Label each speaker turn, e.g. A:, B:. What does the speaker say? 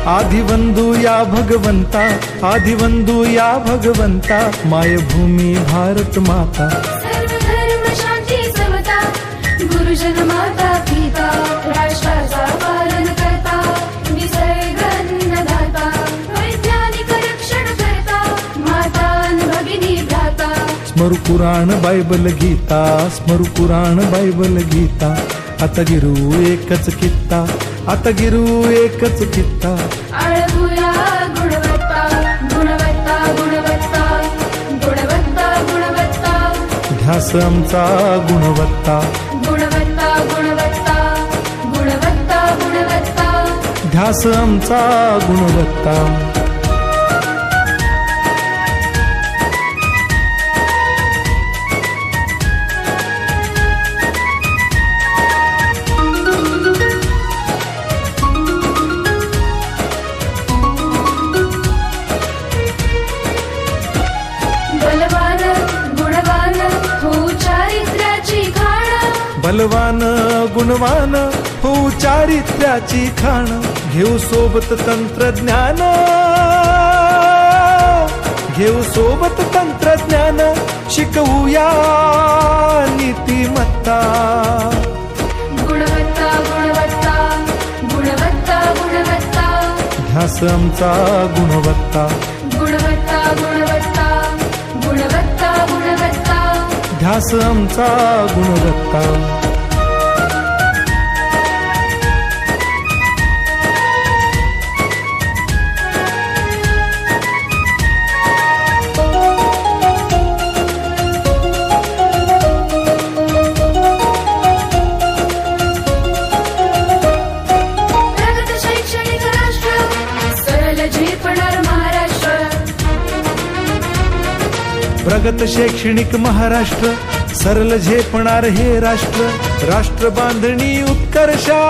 A: आदिवंदू या भगवंता, आदिवंदू या भगवंता, मायभूमी भारत माता।
B: सर्व धर्म शांती समता, गुरुजन माता पिता, राष्ट्राचा पालन करता, निसर्ग अन्नदाता, वैज्ञानिक रक्षण करता, माता अन भगिनी भ्राता।
A: स्मरू पुराण बायबल गीता, स्मरू पुराण बायबल गीता, आता गिरू एकच कित्ता, आता गिरू एकच कित्ता।
B: आळवूया गुणवत्ता, गुणवत्ता, गुणवत्ता, गुणवत्ता, गुणवत्ता,
A: ध्यास आमचा गुणवत्ता,
B: गुणवत्ता, गुणवत्ता, गुणवत्ता, गुणवत्ता।
A: ध्यास आमचा गुणवत्ता।
B: बलवान गुणवान हो चारित्र्याची खाण,
A: बलवान गुणवान हो चारित्र्याची खाण, घेऊ सोबत तंत्रज्ञान, घेऊ सोबत तंत्रज्ञान, शिकवूया नीतिमत्ता।
B: गुणवत्ता, गुणवत्ता, गुणवत्ता, गुणवत्ता,
A: ध्यास आमचा गुणवत्ता,
B: गुणवत्ता, गुणवत्ता, गुणवत्ता, गुणवत्ता।
A: ध्यास आमचा गुणवत्ता।
B: प्रगत शैक्षणिक राष्ट्र, सरळ झेपणार महाराष्ट्र।
A: प्रगत शैक्षणिक महाराष्ट्र, सरल झेपणार हे राष्ट्र, राष्ट्र बांधणी उत्कर्षा।